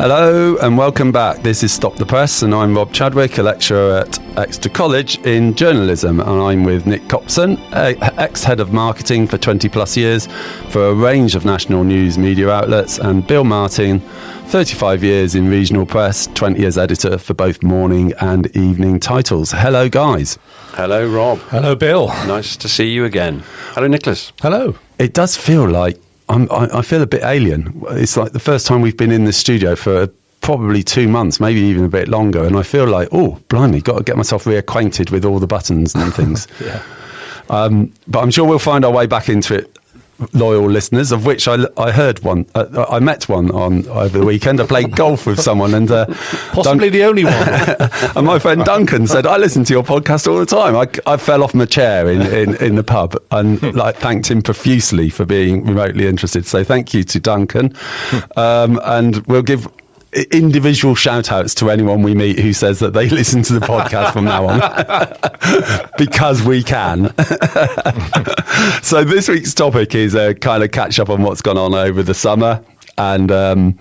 Hello and welcome back. This is Stop the Press and I'm Rob Chadwick, a lecturer at Exeter College in journalism, and I'm with Nick Copson, ex-head of marketing for 20 plus years for a range of national news media outlets, and Bill Martin, 35 years in regional press, 20 years editor for both morning and evening titles. Hello guys. Hello Rob. Hello Bill. Nice to see you again. Hello Nicholas. Hello. It does feel like I feel a bit alien. It's like the first time we've been in the studio for probably 2 months, maybe even a bit longer, and I feel like, oh, blimey, got to get myself reacquainted with all the buttons and things. Yeah. But I'm sure we'll find our way back into it, loyal listeners, of which I heard one. I met one on over the weekend. I played golf with someone, and possibly the only one. And my friend Duncan said, "I listen to your podcast all the time." I fell off my chair in the pub and thanked him profusely for being remotely interested. So thank you to Duncan, and we'll give individual shout outs to anyone we meet who says that they listen to the podcast from now on, because we can. So this week's topic is a kind of catch up on what's gone on over the summer, and then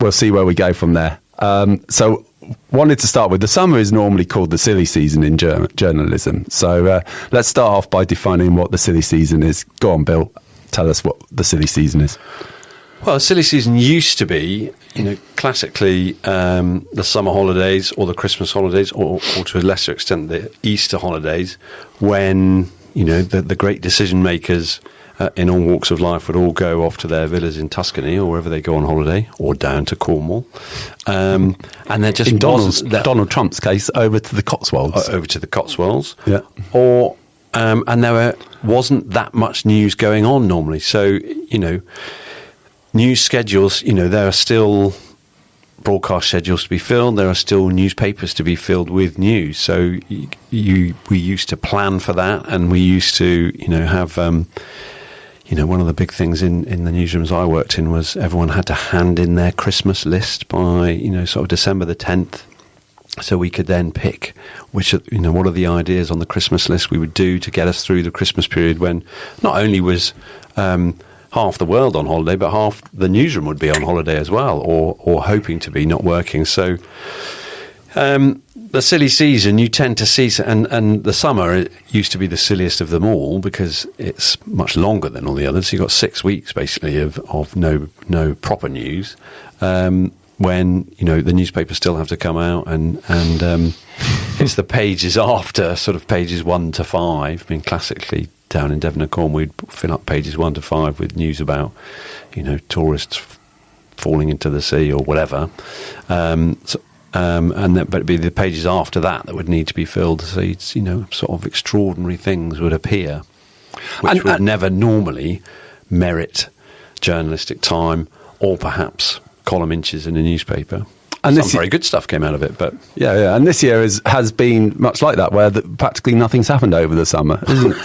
we'll see where we go from there. So wanted to start with, the summer is normally called the silly season in journalism. So let's start off by defining what the silly season is. Go on, Bill, tell us what the silly season is. Well, silly season used to be, classically the summer holidays or the Christmas holidays, or to a lesser extent the Easter holidays, when the great decision makers in all walks of life would all go off to their villas in Tuscany or wherever they go on holiday, or down to Cornwall, and there just in Donald Trump's case, over to the Cotswolds. Yeah. Or and there wasn't that much news going on normally, so news schedules, there are still broadcast schedules to be filled. There are still newspapers to be filled with news. So we used to plan for that, and we used to, have, one of the big things in the newsrooms I worked in was everyone had to hand in their Christmas list by, sort of December the 10th. So we could then pick what are the ideas on the Christmas list we would do to get us through the Christmas period, when not only was half the world on holiday, but half the newsroom would be on holiday as well, or hoping to be, not working. So the silly season, you tend to see, and the summer, it used to be the silliest of them all because it's much longer than all the others. So you've got 6 weeks basically of no proper news, when the newspapers still have to come out, and it's the pages after, sort of pages 1 to 5. I mean, classically, down in Devon and Cornwall, we'd fill up pages 1 to 5 with news about, tourists falling into the sea or whatever. But it'd be the pages after that would need to be filled. So sort of extraordinary things would appear, which would never normally merit journalistic time, or perhaps column inches in a newspaper. And some very good stuff came out of it, but yeah. And this year has been much like that, where practically nothing's happened over the summer, isn't it?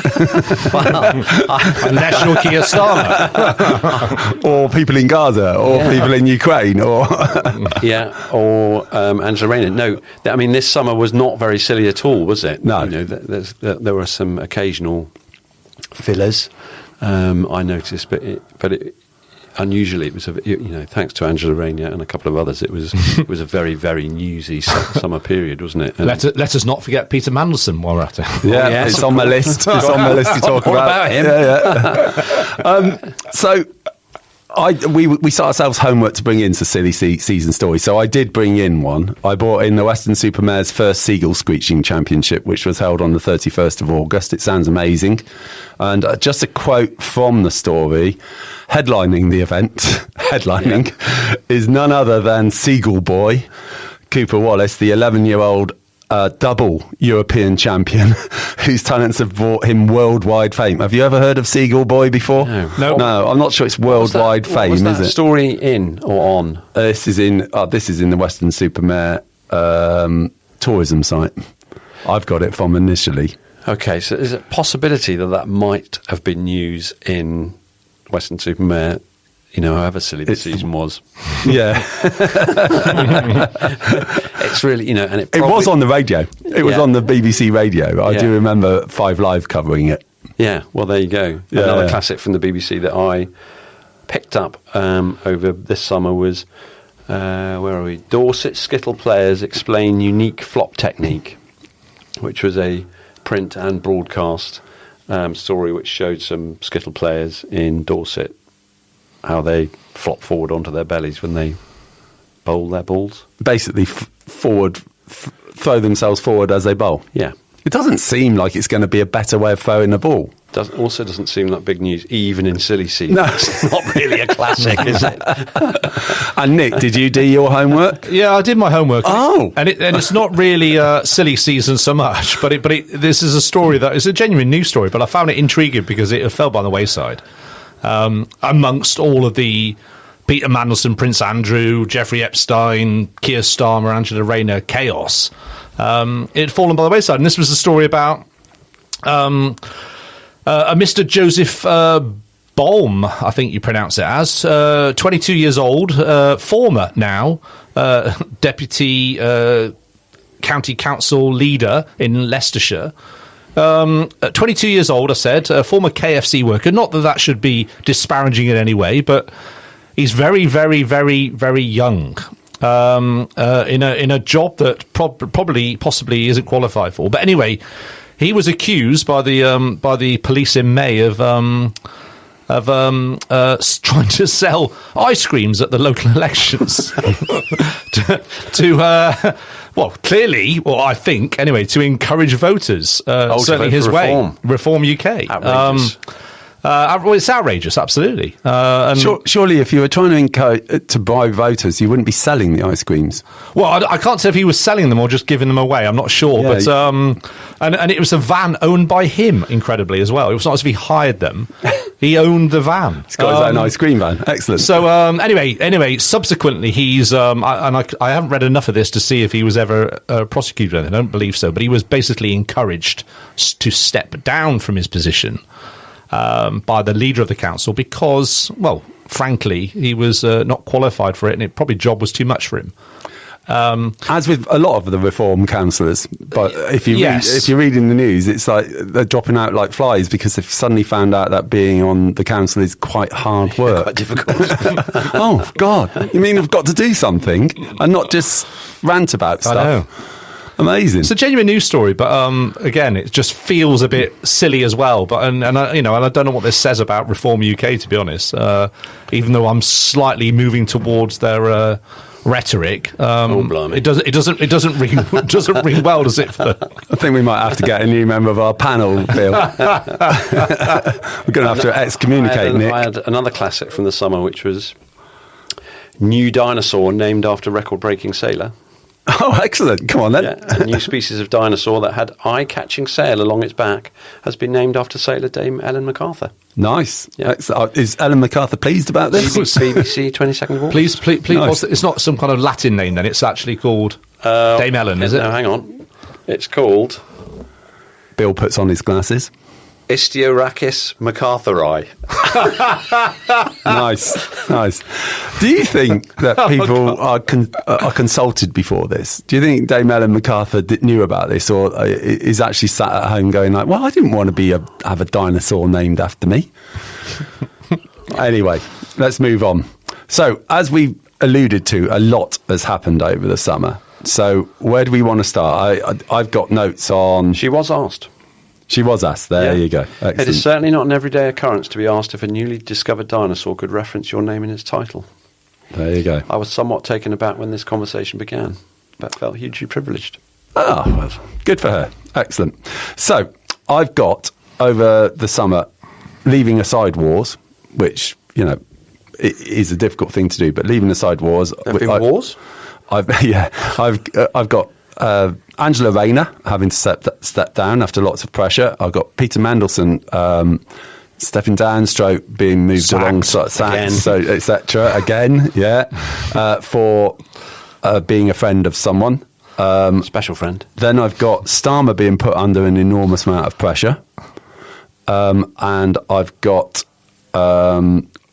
National Keir Starmer, or people in Gaza, or people in Ukraine, or or Angela Rayner. No, I mean, this summer was not very silly at all, was it? No, there were some occasional fillers, I noticed, but unusually, it was thanks to Angela Rayner and a couple of others, it was a very, very newsy summer period, wasn't it? Let us not forget Peter Mandelson while we're at it. Yeah, it's on my list. It's on my list to talk about him. Yeah. So we set ourselves homework to bring in some silly season stories. So I did bring in one. I brought in the Western Supermare's first seagull screeching championship, which was held on the 31st of August. It sounds amazing. And just a quote from the story. Headlining the event, is none other than Seagull Boy, Cooper Wallace, the 11-year-old double European champion, whose talents have brought him worldwide fame. Have you ever heard of Seagull Boy before? No, I'm not sure it's worldwide fame, is it? Story in or on? This is in the Western Supermare tourism site. I've got it from initially. Okay, so is it a possibility that might have been news in Western Supermare, however silly the season was? Yeah. It's really, and it was on the radio. It was on the BBC radio. I do remember 5 Live covering it. Yeah, well, there you go. Another classic from the BBC that I picked up over this summer was, where are we? Dorset Skittle players explain unique flop technique, which was a print and broadcast story which showed some Skittle players in Dorset, how they flop forward onto their bellies when they bowl their balls. Basically, throw themselves forward as they bowl. Yeah. It doesn't seem like it's going to be a better way of throwing the ball. Also doesn't seem like big news, even in silly season. No. It's not really a classic, is it? And Nick, did you do your homework? Yeah, I did my homework. Oh. And it's not really silly season so much, but this is a story that is a genuine news story, but I found it intriguing because it fell by the wayside. Amongst all of the Peter Mandelson, Prince Andrew, Jeffrey Epstein, Keir Starmer, Angela Rayner chaos, it had fallen by the wayside. And this was a story about a Mr. Joseph Bohm, I think you pronounce it as, 22 years old, former now, deputy county council leader in Leicestershire. 22 years old, I said, a former KFC worker. Not that should be disparaging in any way, but he's very, very, very, very young. In a job that possibly isn't qualified for. But anyway, he was accused by the police in May of trying to sell ice creams at the local elections I think anyway, to encourage voters. Certainly his way, Reform UK. Outrageous. It's outrageous, absolutely. Surely, if you were trying to encourage to bribe voters, you wouldn't be selling the ice creams. Well, I can't say if he was selling them or just giving them away. I'm not sure, but and it was a van owned by him, incredibly as well. It was not as if he hired them; he owned the van. He's got his own ice cream van. Excellent. So anyway, subsequently, he's I haven't read enough of this to see if he was ever prosecuted. I don't believe so, but he was basically encouraged to step down from his position. By the leader of the council because, well, frankly, he was not qualified for it, and probably job was too much for him. As with a lot of the reform councillors, but if you're reading the news, it's like they're dropping out like flies because they've suddenly found out that being on the council is quite hard work. Quite difficult. Oh, God. You mean I've got to do something and not just rant about stuff? I know. Amazing. It's a genuine news story, but again, it just feels a bit silly as well. But and I don't know what this says about Reform UK, to be honest. Even though I'm slightly moving towards their rhetoric, it doesn't ring well, does it? I think we might have to get a new member of our panel, Bill. We're going to have to excommunicate Nick. I had another classic from the summer, which was new dinosaur named after record-breaking sailor. Oh, excellent. Come on, then. Yeah, a new species of dinosaur that had eye-catching sail along its back has been named after sailor Dame Ellen MacArthur. Nice. Yeah. Is Ellen MacArthur pleased about this? BBC 22nd of August. Please. Nice. It's not some kind of Latin name, then. It's actually called Dame Ellen, is it? No, hang on. It's called Bill puts on his glasses. Istiorachis MacArthuri. Nice. Do you think that people are consulted before this? Do you think Dame Ellen MacArthur knew about this, or is actually sat at home going like, "Well, I didn't want to have a dinosaur named after me"? Anyway, let's move on. So, as we alluded to, a lot has happened over the summer. So, where do we want to start? I've got notes on. She was asked. She was asked. There you go. Excellent. It is certainly not an everyday occurrence to be asked if a newly discovered dinosaur could reference your name in its title. There you go. I was somewhat taken aback when this conversation began, but felt hugely privileged. Oh, well, good for her. Excellent. So, I've got, over the summer, leaving aside wars, which, it is a difficult thing to do, but leaving aside wars... There have been wars? I've got... Angela Rayner having to step down after lots of pressure. I've got Peter Mandelson stepping down, stroke being moved along, sacked, etc. Again, for being a friend of someone. Special friend. Then I've got Starmer being put under an enormous amount of pressure. And I've got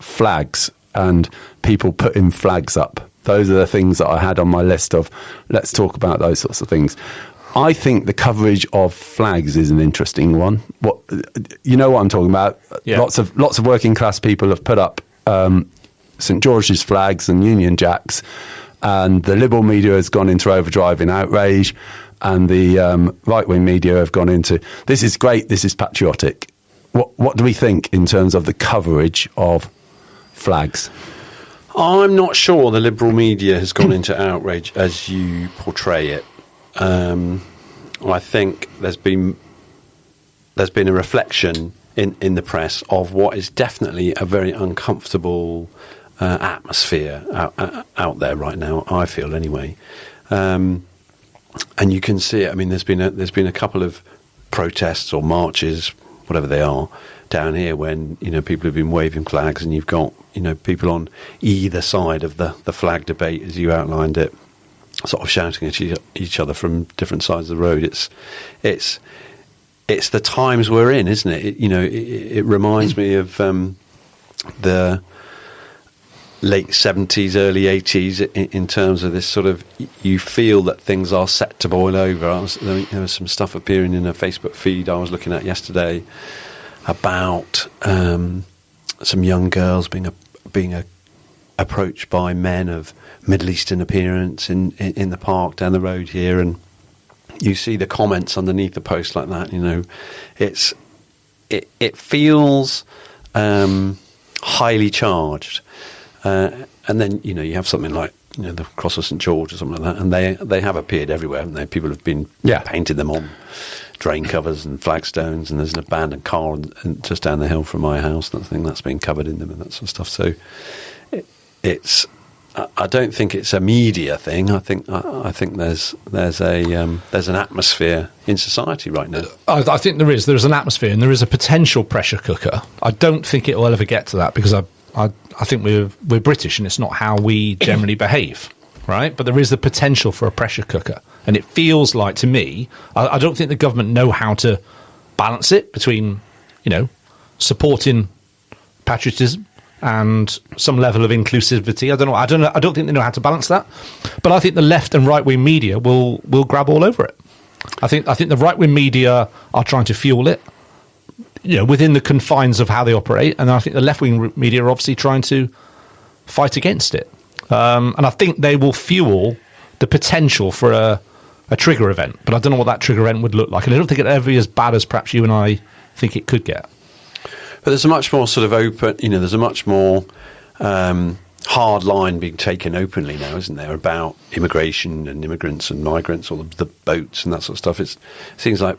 flags and people putting flags up. Those are the things that I had on my list of, let's talk about those sorts of things. I think the coverage of flags is an interesting one. You know what I'm talking about? Yeah. Lots of working class people have put up St George's flags and Union Jacks, and the liberal media has gone into overdrive in outrage, and the right-wing media have gone into, this is great, this is patriotic. What do we think in terms of the coverage of flags? I'm not sure the liberal media has gone into outrage as you portray it. I think there's been a reflection in the press of what is definitely a very uncomfortable atmosphere out there right now. I feel anyway, and you can see it. I mean, there's been a couple of protests or marches, whatever they are, down here when people have been waving flags, and you've got people on either side of the flag debate, as you outlined it, sort of shouting at each other from different sides of the road. It's the times we're in, isn't it? It reminds me of the late 70s, early 80s in terms of this sort of, you feel that things are set to boil over. There was some stuff appearing in a Facebook feed I was looking at yesterday about some young girls being approached by men of Middle Eastern appearance in the park down the road here, and you see the comments underneath the post like that. It feels highly charged, and then you have something like the Cross of St George or something like that, and they have appeared everywhere, haven't they? People have been painted them on drain covers and flagstones, and there's an abandoned car just down the hill from my house. I think that's been covered in them and that sort of stuff. So it's. I don't think it's a media thing. I think there's an atmosphere in society right now. I think there is. There's an atmosphere, and there is a potential pressure cooker. I don't think it will ever get to that, because I think we're British, and it's not how we generally behave, right? But there is the potential for a pressure cooker, and it feels like, to me, I don't think the government know how to balance it between supporting patriotism and some level of inclusivity. I don't think they know how to balance that. But I think the left and right wing media will grab all over it. I think the right wing media are trying to fuel it, within the confines of how they operate, and I think the left wing media are obviously trying to fight against it. And I think they will fuel the potential for a trigger event. But I don't know what that trigger event would look like, and I don't think it'll ever be as bad as perhaps you and I think it could get. But there's a much more sort of open, there's a much more hard line being taken openly now, isn't there, about immigration and immigrants and migrants, or the boats and that sort of stuff. It seems like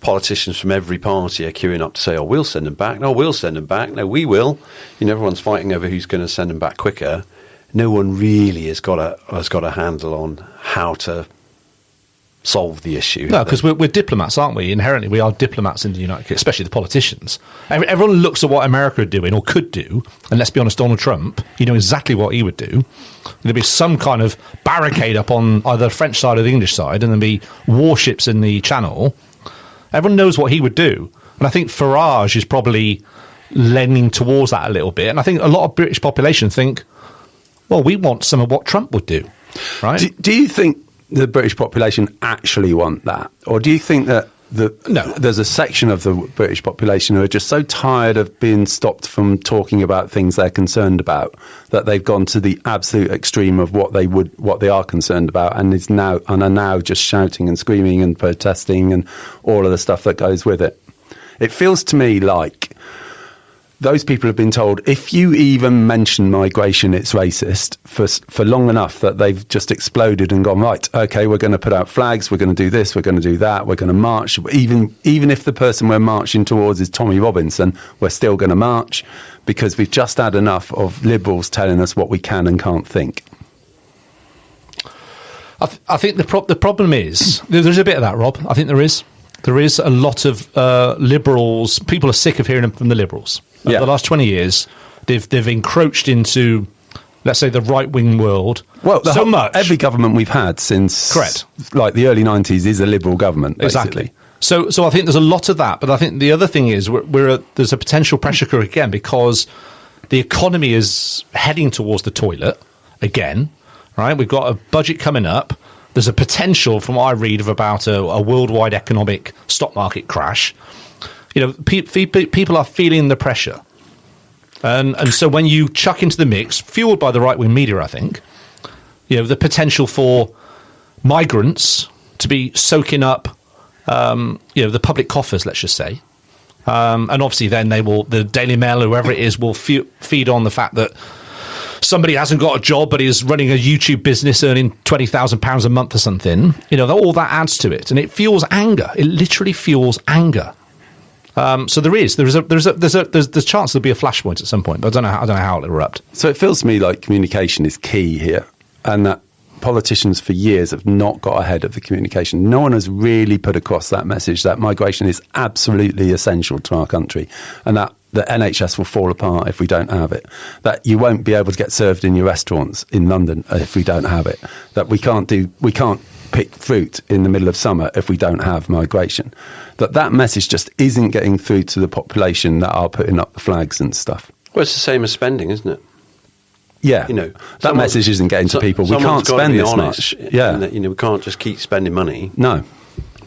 politicians from every party are queuing up to say, we'll send them back. No, we'll send them back. No, we will. Everyone's fighting over who's going to send them back quicker. No one really has got a handle on how to solve the issue. No, because we're diplomats, aren't we? Inherently, we are diplomats in the United Kingdom, especially the politicians. Everyone looks at what America are doing or could do, and let's be honest, Donald Trump, exactly what he would do. There'd be some kind of barricade up on either the French side or the English side, and there'd be warships in the Channel. Everyone knows what he would do. And I think Farage is probably leaning towards that a little bit. And I think a lot of British population think, well, we want some of what Trump would do, right? Do you think the British population actually want that? Or do you think that there's a section of the British population who are just so tired of being stopped from talking about things they're concerned about that they've gone to the absolute extreme of what they are concerned about, and are now just shouting and screaming and protesting and all of the stuff that goes with it? It feels to me like those people have been told, if you even mention migration, it's racist, for long enough that they've just exploded and gone, right, okay, we're going to put out flags, we're going to do this, we're going to do that, we're going to march. Even if the person we're marching towards is Tommy Robinson, we're still going to march, because we've just had enough of liberals telling us what we can and can't think. I think the problem is, there's a bit of that, Rob. I think there is. There is a lot of liberals. People are sick of hearing from the liberals. The last 20 years, they've encroached into, let's say, the right-wing world. Well, much. Every government we've had since, correct, like the early 90s is a liberal government, basically. Exactly. So I think there's a lot of that. But I think the other thing is there's a potential pressure cooker again, because the economy is heading towards the toilet again, right? We've got a budget coming up. There's a potential, from what I read, of about a worldwide economic stock market crash. People are feeling the pressure. And so when you chuck into the mix, fueled by the right-wing media, I think, the potential for migrants to be soaking up, the public coffers, let's just say. And obviously then the Daily Mail or whoever it is will feed on the fact that somebody hasn't got a job but is running a YouTube business earning £20,000 a month or something. All that adds to it. And it fuels anger. It literally fuels anger. So there's a chance there'll be a flashpoint at some point, but I don't know how it'll erupt. So it feels to me like communication is key here, and that politicians for years have not got ahead of the communication. No one has really put across that message that migration is absolutely essential to our country, and that the NHS will fall apart if we don't have it, that you won't be able to get served in your restaurants in London if we don't have it, that we can't pick fruit in the middle of summer if we don't have migration. That message just isn't getting through to the population that are putting up the flags and stuff. Well, it's the same as spending, isn't it? Yeah, that message isn't getting to people. We can't spend this much. Yeah, that, we can't just keep spending money. No,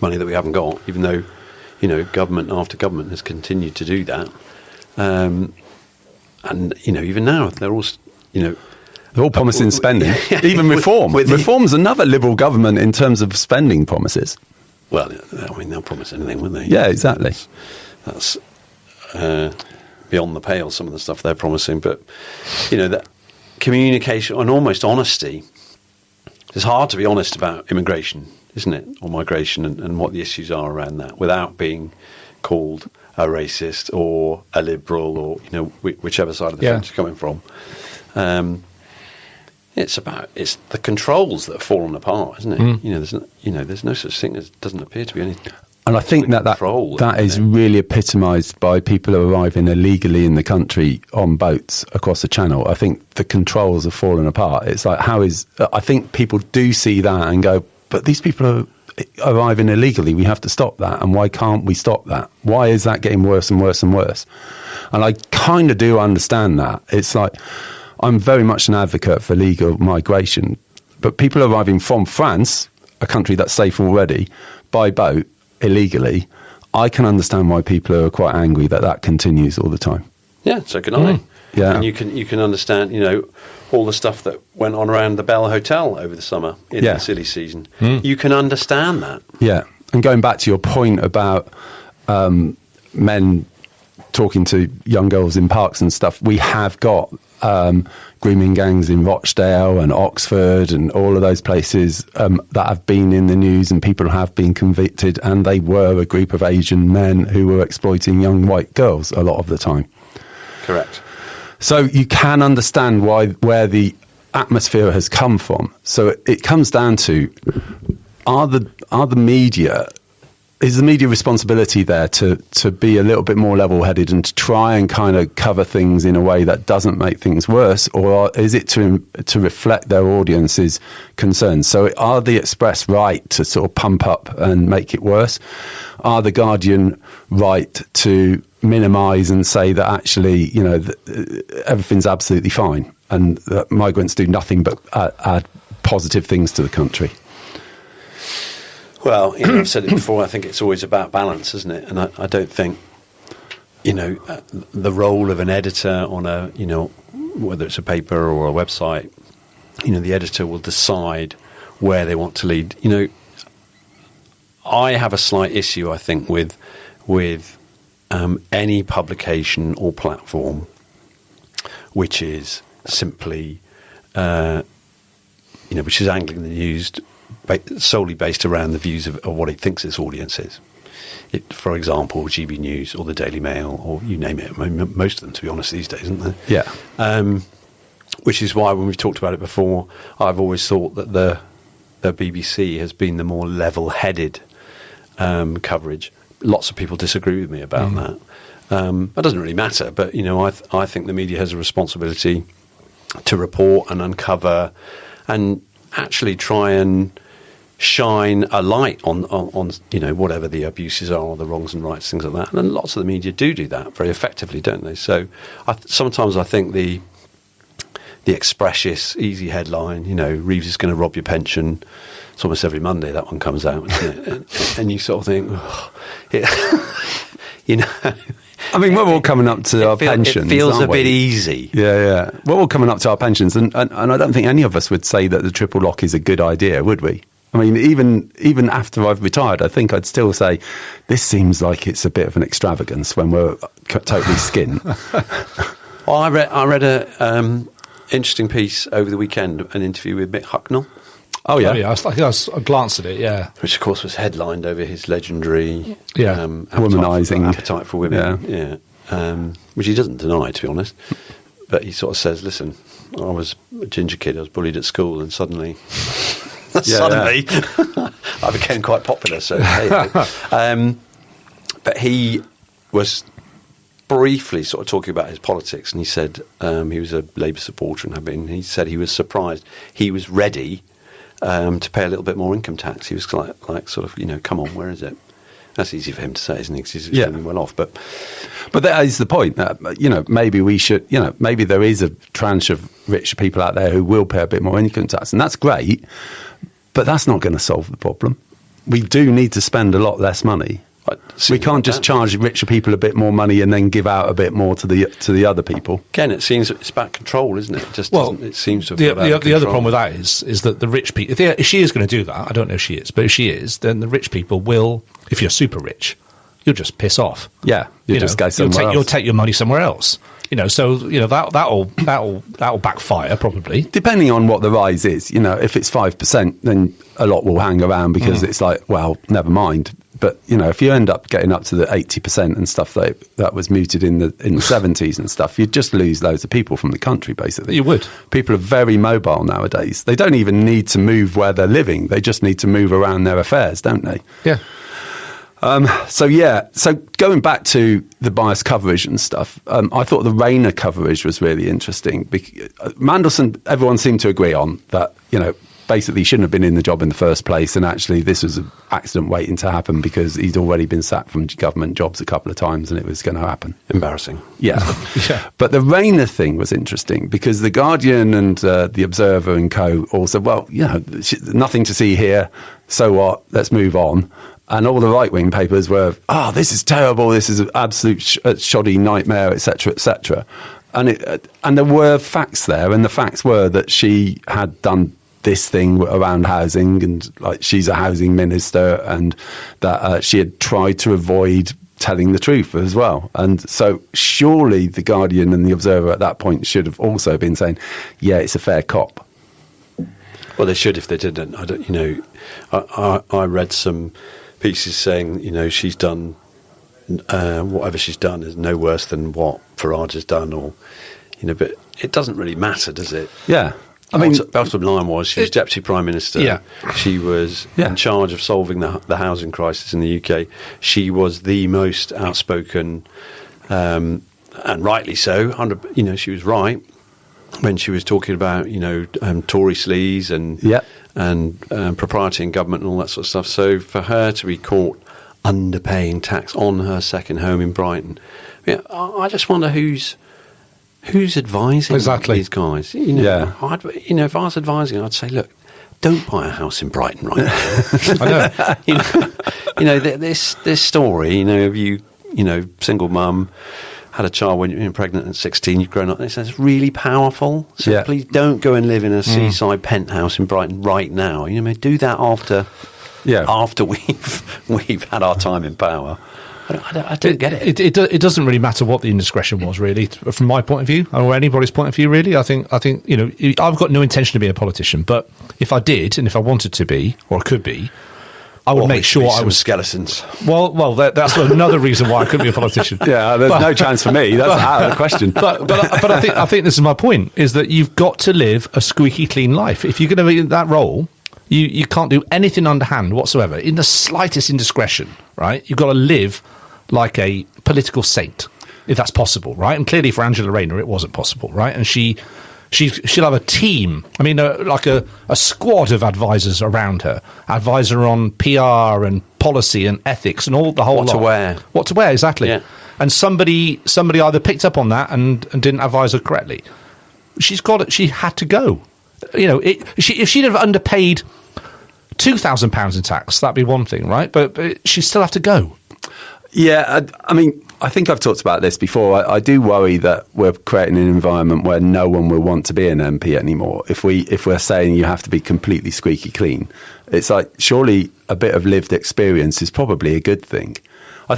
money that we haven't got, even though government after government has continued to do that. And even now they're all they're all promising spending. Even reform. Reform's another Liberal government in terms of spending promises. Well, they'll promise anything, won't they? Yeah, exactly. That's beyond the pale, some of the stuff they're promising. But, that communication and almost honesty. It's hard to be honest about immigration, isn't it? Or migration and what the issues are around that without being called a racist or a liberal or, whichever side of the fence you're coming from. It's the controls that have fallen apart, isn't it? There's no such thing as doesn't appear to be any. And I think that is really epitomised by people who arriving illegally in the country on boats across the channel. I think the controls have fallen apart. It's like, I think people do see that and go, but these people are arriving illegally. We have to stop that. And why can't we stop that? Why is that getting worse and worse and worse? And I kind of do understand that. It's like, I'm very much an advocate for legal migration, but people arriving from France, a country that's safe already, by boat, illegally, I can understand why people are quite angry that continues all the time. Yeah, so can I. Yeah. And you can understand, all the stuff that went on around the Bell Hotel over the summer in the silly season. You can understand that. Yeah. And going back to your point about men talking to young girls in parks and stuff, we have got grooming gangs in Rochdale and Oxford and all of those places that have been in the news, and people have been convicted, and they were a group of Asian men who were exploiting young white girls a lot of the time. Correct. So you can understand where the atmosphere has come from. So it comes down to, is the media responsibility there to be a little bit more level-headed and to try and kind of cover things in a way that doesn't make things worse, or is it to reflect their audience's concerns? So are the Express right to sort of pump up and make it worse? Are the Guardian right to minimise and say that actually, everything's absolutely fine and that migrants do nothing but add positive things to the country? Well, I've said it before, I think it's always about balance, isn't it? And I don't think, the role of an editor on whether it's a paper or a website, the editor will decide where they want to lead. I have a slight issue, I think, with any publication or platform which is simply, which is angling the news solely based around the views of what it thinks its audience is. For example, GB News or the Daily Mail, or you name it. Most of them, to be honest, these days, isn't there? Yeah. Which is why, when we've talked about it before, I've always thought that the BBC has been the more level-headed coverage. Lots of people disagree with me about that. That doesn't really matter, but I think the media has a responsibility to report and uncover and actually try and shine a light on whatever the abuses are or the wrongs and rights, things like that. And lots of the media do that very effectively, don't they? So sometimes I think the Express easy headline, Reeves is going to rob your pension. It's almost every Monday that one comes out, isn't it? and you sort of think, I mean, we're all coming up to our pensions. It feels a aren't we? bit easy. Yeah. We're all coming up to our pensions, and I don't think any of us would say that the triple lock is a good idea, would we? I mean, even after I've retired, I think I'd still say this seems like it's a bit of an extravagance when we're totally skint. Well, I read a interesting piece over the weekend, an interview with Mick Hucknall. Oh yeah, I glanced at it. Yeah, which of course was headlined over his legendary womanising appetite for women. Yeah. Which he doesn't deny, to be honest. But he sort of says, "Listen, I was a ginger kid. I was bullied at school, and suddenly." I became quite popular. So, but he was briefly sort of talking about his politics, and he said he was a Labour supporter and had been. He said he was surprised. He was ready to pay a little bit more income tax. He was like sort of, come on, where is it? That's easy for him to say, isn't it? Because he's extremely well off. But that is the point. Maybe we should. Maybe there is a tranche of rich people out there who will pay a bit more income tax, and that's great. But that's not going to solve the problem. We do need to spend a lot less money. We can't just charge richer people a bit more money and then give out a bit more to the other people. Again, it seems it's about control, isn't it? It seems to have the other problem with that is that the rich people, if she is going to do that, I don't know if she is, but if she is, then the rich people will, if you're super rich, you'll just piss off. Yeah, you'll just go somewhere else. You'll take your money somewhere else. That'll backfire probably. Depending on what the rise is, if it's 5%, then a lot will hang around because it's like, well, never mind. But if you end up getting up to the 80% and stuff that was mooted in the 70s and stuff, you'd just lose loads of people from the country. Basically, you would. People are very mobile nowadays. They don't even need to move where they're living. They just need to move around their affairs, don't they? Yeah. So going back to the bias coverage and stuff, I thought the Rayner coverage was really interesting. Mandelson, everyone seemed to agree on that, basically he shouldn't have been in the job in the first place, and actually this was an accident waiting to happen because he'd already been sacked from government jobs a couple of times and it was going to happen. Embarrassing. Yeah. But the Rayner thing was interesting because The Guardian and the Observer and co all said, well, nothing to see here, so what, let's move on. And all the right-wing papers were, this is terrible, this is an absolute shoddy nightmare, etc., etc. And there were facts there, and the facts were that she had done this thing around housing, and like she's a housing minister, and that she had tried to avoid telling the truth as well. And so surely The Guardian and the Observer at that point should have also been saying, yeah, it's a fair cop. Well, they should if they didn't. I read some pieces saying, she's done whatever she's done is no worse than what Farage has done, or but it doesn't really matter, does it? Yeah. I mean, bottom line was she was Deputy Prime Minister. Yeah. She was in charge of solving the housing crisis in the UK. She was the most outspoken, and rightly so. She was right when she was talking about Tory sleaze and propriety in government and all that sort of stuff. So for her to be caught underpaying tax on her second home in Brighton, I just wonder who's advising these guys. If I was advising, I'd say, look, don't buy a house in Brighton right now. I know. This story, of you, single mum, had a child when you were pregnant at 16, you've grown up. It's really powerful. So please don't go and live in a seaside penthouse in Brighton right now. Do that after we've had our time in power. I don't get it. It doesn't really matter what the indiscretion was, really, from my point of view, or anybody's point of view, really. I think I've got no intention to be a politician, but if I did, and if I wanted to be, or could be, I would make sure I was skeletons. Well, that's another reason why I couldn't be a politician. There's no chance for me. That's out of the question. But I think this is my point: is that you've got to live a squeaky clean life. If you're going to be in that role, you can't do anything underhand whatsoever, in the slightest indiscretion. Right? You've got to live like a political saint, if that's possible. Right? And clearly for Angela Rayner, it wasn't possible. Right? And she'll have a team. I mean, like a squad of advisors around her. Advisor on PR and policy and ethics and the whole lot. What to wear, exactly. Yeah. And somebody either picked up on that and didn't advise her correctly. She had to go. If she'd have underpaid £2,000 in tax, that'd be one thing, right? But she'd still have to go. Yeah, I mean, I think I've talked about this before. I do worry that we're creating an environment where no one will want to be an MP anymore. If we're saying you have to be completely squeaky clean, it's like surely a bit of lived experience is probably a good thing. I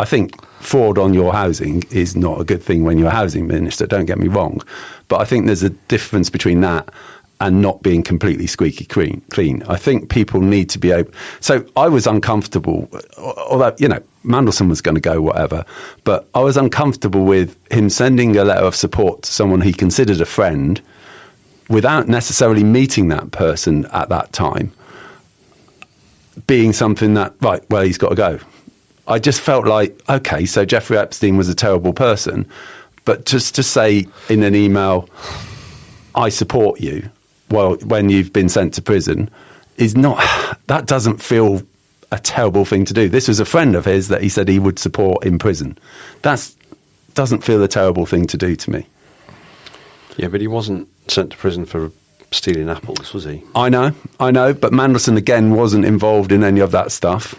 think fraud on your housing is not a good thing when you're a housing minister. Don't get me wrong, but I think there's a difference between that and not being completely squeaky clean. I think people need to be able... So I was uncomfortable, although, Mandelson was going to go, whatever, but I was uncomfortable with him sending a letter of support to someone he considered a friend without necessarily meeting that person at that time, being something that, right, well, he's got to go. I just felt like, okay, so Jeffrey Epstein was a terrible person, but just to say in an email, I support you, well, when you've been sent to prison, is not, that doesn't feel a terrible thing to do. This was a friend of his that he said he would support in prison. That doesn't feel a terrible thing to do to me. Yeah, but he wasn't sent to prison for stealing apples, was he? I know, but Mandelson again wasn't involved in any of that stuff.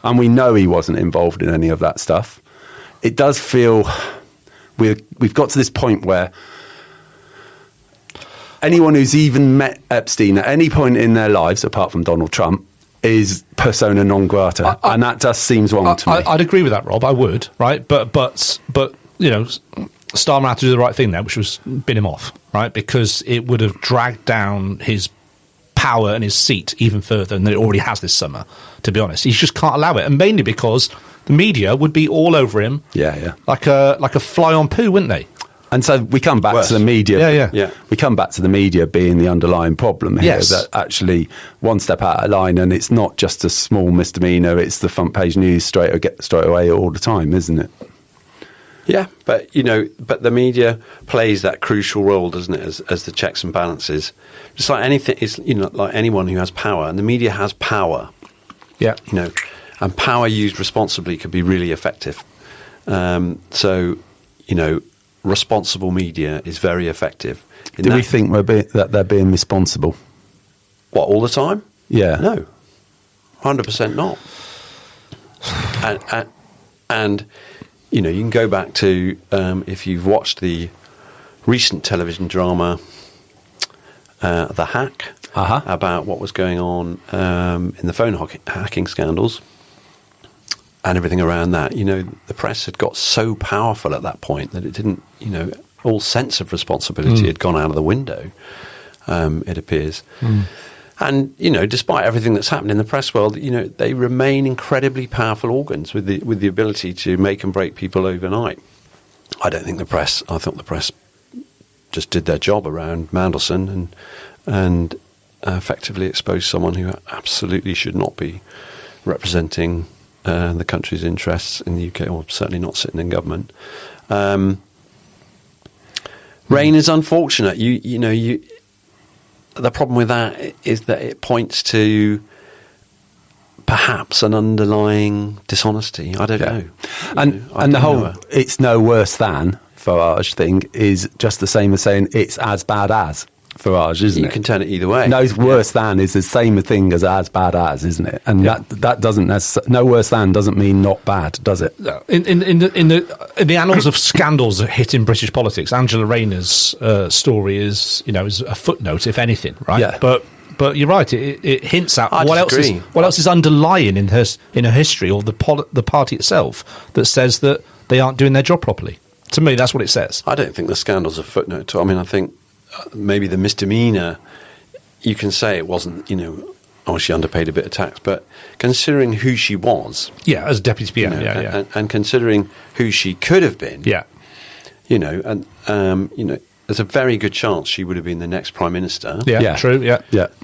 And we know he wasn't involved in any of that stuff. It does feel we've got to this point where anyone who's even met Epstein at any point in their lives, apart from Donald Trump, is persona non grata, and that just seems wrong to me. I'd agree with that, Rob. I would, right? But Starmer had to do the right thing there, which was bin him off, right? Because it would have dragged down his power and his seat even further than it already has this summer. To be honest, he just can't allow it, and mainly because the media would be all over him, like a fly on poo, wouldn't they? And so we come back to the media. Yeah. We come back to the media being the underlying problem here. Yes. That actually one step out of line, and it's not just a small misdemeanor. It's the front page news straight away all the time, isn't it? Yeah, but the media plays that crucial role, doesn't it, as the checks and balances? Just like anything, is like anyone who has power, and the media has power. Yeah, and power used responsibly could be really effective. So responsible media is very effective. Do we think that they're being responsible? What, all the time? Yeah. No, 100% not. And you can go back to if you've watched the recent television drama, The Hack, about what was going on in the phone hacking scandals and everything around that. The press had got so powerful at that point that it didn't, all sense of responsibility had gone out of the window, it appears. And, despite everything that's happened in the press world, they remain incredibly powerful organs with the ability to make and break people overnight. I think the press just did their job around Mandelson and effectively exposed someone who absolutely should not be representing the country's interests in the UK, or certainly not sitting in government. Rain is unfortunate. The problem with that is that it points to perhaps an underlying dishonesty. I don't know. And the whole "it's no worse than" Farage thing is just the same as saying it's as bad as Farage, isn't it? You can turn it either way. No worse than is the same thing as bad as, isn't it? And that doesn't necessarily, no worse than doesn't mean not bad, does it? In the annals of scandals that hit in British politics, Angela Rayner's story is a footnote, if anything, right? Yeah. But you're right. It hints at what else is underlying in her history, or the party itself, that says that they aren't doing their job properly. To me, that's what it says. I don't think the scandal's a footnote. I mean, I think maybe the misdemeanor, you can say it wasn't, she underpaid a bit of tax, but considering who she was, as deputy PM, and considering who she could have been, there's a very good chance she would have been the next prime minister. True,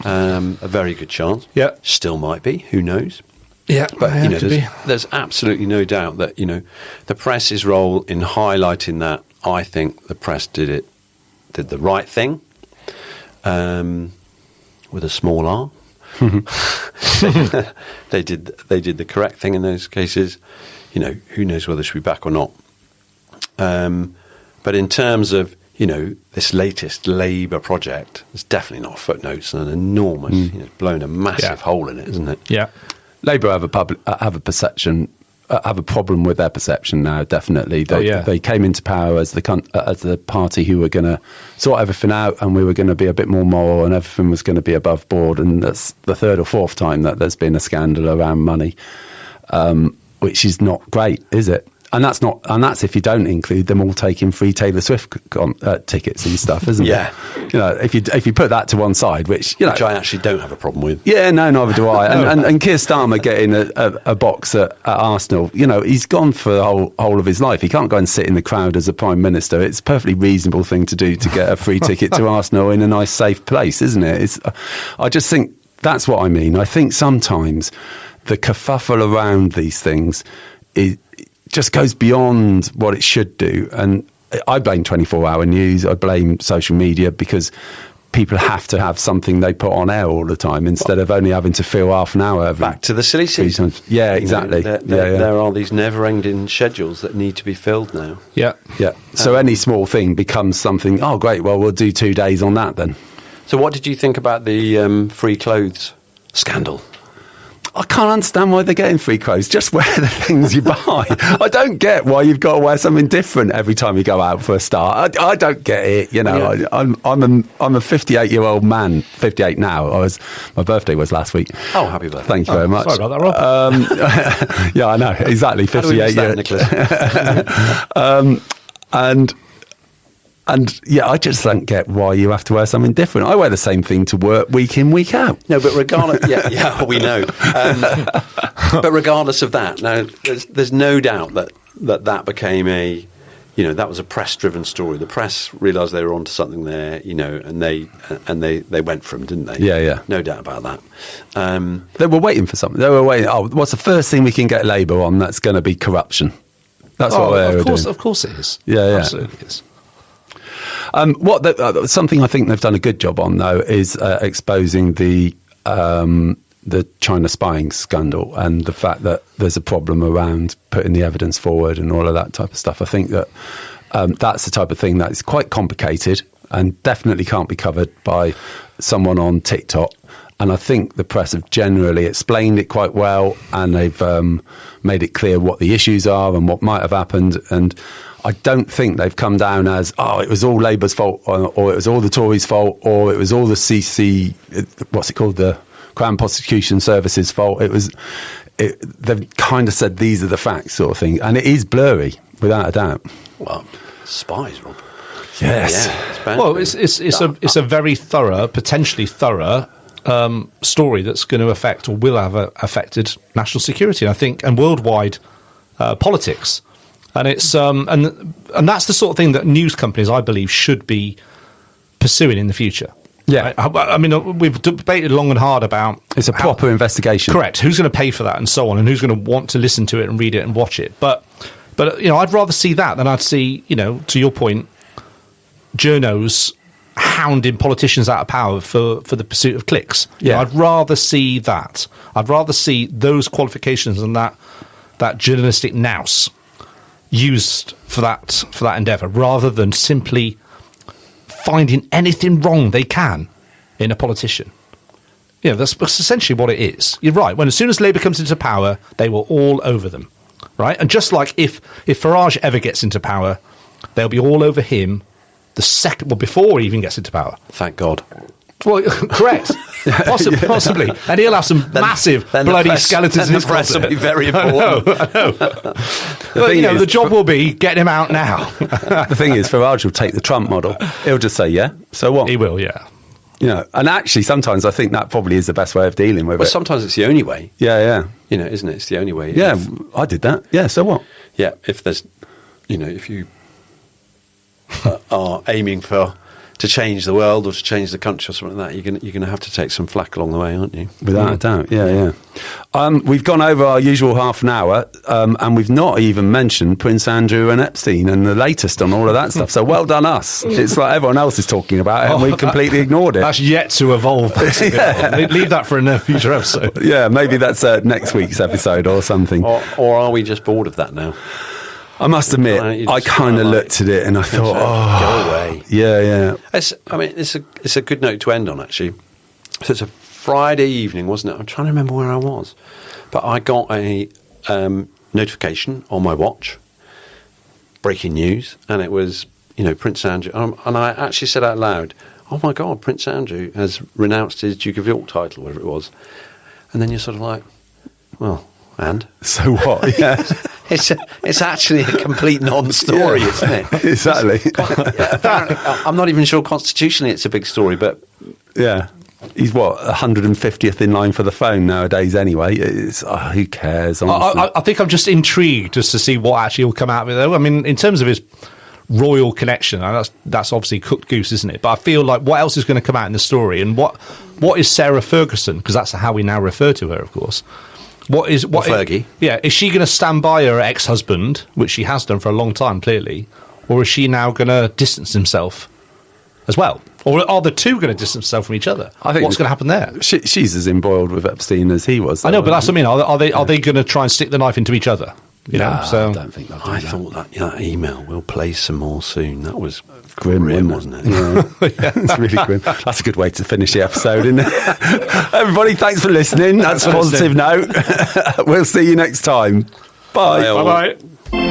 a very good chance. Still might be. Who knows? But there's absolutely no doubt that the press's role in highlighting that. I think the press did the right thing, with a small r. They did the correct thing in those cases. Who knows whether she'll be back or not. But in terms of this latest Labour project, it's definitely not a footnote. It's an enormous, blown a massive hole in it, isn't it? Yeah. Labour have a perception have a problem with their perception now. Definitely, they came into power as the party who were going to sort everything out, and we were going to be a bit more moral, and everything was going to be above board. And that's the third or fourth time that there's been a scandal around money, which is not great, is it? And that's if you don't include them all taking free Taylor Swift tickets and stuff, isn't it? If you put that to one side, which I actually don't have a problem with. Yeah, no, neither do I. And Keir Starmer getting a box at Arsenal, he's gone for the whole of his life. He can't go and sit in the crowd as a Prime Minister. It's a perfectly reasonable thing to do to get a free ticket to Arsenal in a nice, safe place, isn't it? I just think that's what I mean. I think sometimes the kerfuffle around these things just goes beyond what it should do. And I blame 24-hour news. I blame social media, because people have to have something they put on air all the time instead of only having to fill half an hour. Back to the silly season. Yeah, exactly. There are these never-ending schedules that need to be filled now. Yeah. So any small thing becomes something, oh, great, well, we'll do 2 days on that then. So what did you think about the free clothes scandal? I can't understand why they're getting free clothes. Just wear the things you buy. I don't get why you've got to wear something different every time you go out for a start. I don't get it. I'm a 58-year-old man. 58 now. My birthday was last week. Oh, happy birthday! Thank you very much. Sorry about that, Rob. Yeah, I know exactly. 58 years, Nicholas? And yeah, I just don't get why you have to wear something different. I wear the same thing to work week in, week out. No, but regardless, we know. But regardless of that, now there's no doubt that became that was a press-driven story. The press realised they were onto something there, and they went for them, didn't they? Yeah. No doubt about that. They were waiting for something. They were waiting. Oh, what's the first thing we can get Labour on? That's going to be corruption. That's what they were doing. Of course it is. Yeah. Absolutely is. Something I think they've done a good job on, though, is exposing the China spying scandal and the fact that there's a problem around putting the evidence forward and all of that type of stuff. I think that that's the type of thing that is quite complicated and definitely can't be covered by someone on TikTok. And I think the press have generally explained it quite well, and they've made it clear what the issues are and what might have happened. And I don't think they've come down as, it was all Labour's fault, or it was all the Tories' fault, or it was all the the Crown Prosecution Service's fault. They've kind of said these are the facts, sort of thing. And it is blurry, without a doubt. Well, spies, Rob. Yes. Yeah, it's a very potentially thorough story that's going to affect, or will have affected, national security, I think, and worldwide politics. And it's and that's the sort of thing that news companies, I believe, should be pursuing in the future. Yeah, right? I mean, we've debated long and hard about it's a proper investigation. Correct. Who's going to pay for that, and so on, and who's going to want to listen to it and read it and watch it. But I'd rather see that than I'd see, to your point, journos hounding politicians out of power for the pursuit of clicks. Yeah, I'd rather see that. I'd rather see those qualifications and that journalistic nous used for that endeavour, rather than simply finding anything wrong they can in a politician. That's essentially what it is. You're right. As soon as Labour comes into power, they were all over them, right? And just like if Farage ever gets into power, they'll be all over him before he even gets into power. Thank God. Well, correct. Possibly. And he'll have some massive bloody skeletons in his press closet. will be very important. I know. But, the job will be getting him out now. The thing is, Farage will take the Trump model. He'll just say, yeah, so what? He will, yeah. And actually sometimes I think that probably is the best way of dealing with it. Well, sometimes it's the only way. Yeah. Isn't it? It's the only way. Yeah, I did that. Yeah, so what? Yeah, if there's, if you are aiming to change the world or to change the country or something like that, you're going to have to take some flack along the way, aren't you? Without a doubt, yeah. We've gone over our usual half an hour, and we've not even mentioned Prince Andrew and Epstein and the latest on all of that stuff. So well done us. It's like everyone else is talking about it, and we've completely ignored it. That's yet to evolve. Leave that for a future episode. Yeah, maybe that's next week's episode or something. Or are we just bored of that now? I must admit, I kind of looked at it and I thought, go away. Yeah. It's a good note to end on, actually. So it's a Friday evening, wasn't it? I'm trying to remember where I was. But I got a notification on my watch, breaking news, and it was, Prince Andrew. And I actually said out loud, "Oh my God, Prince Andrew has renounced his Duke of York title," whatever it was. And then you're sort of like, well, and? So what? Yeah. It's actually a complete non-story, isn't it? Exactly. Apparently, I'm not even sure constitutionally it's a big story, but... Yeah. He's 150th in line for the phone nowadays anyway. Who cares, honestly? I think I'm just intrigued just to see what actually will come out of it, though. I mean, in terms of his royal connection, that's obviously cooked goose, isn't it? But I feel like what else is going to come out in the story? And what is Sarah Ferguson? Because that's how we now refer to her, of course. Fergie? Is she going to stand by her ex-husband, which she has done for a long time, clearly, or is she now going to distance himself as well? Or are the two going to distance themselves from each other? I think what's going to happen there? She's as embroiled with Epstein as he was. I know, but that's what I mean. Are they going to try and stick the knife into each other? I don't think they'll do I that. thought that email, "We'll play some more soon," that was Grim, wasn't it? Yeah. It's really grim. That's a good way to finish the episode, isn't it? Everybody, thanks for listening. That's a positive note. We'll see you next time. Bye. Bye-bye.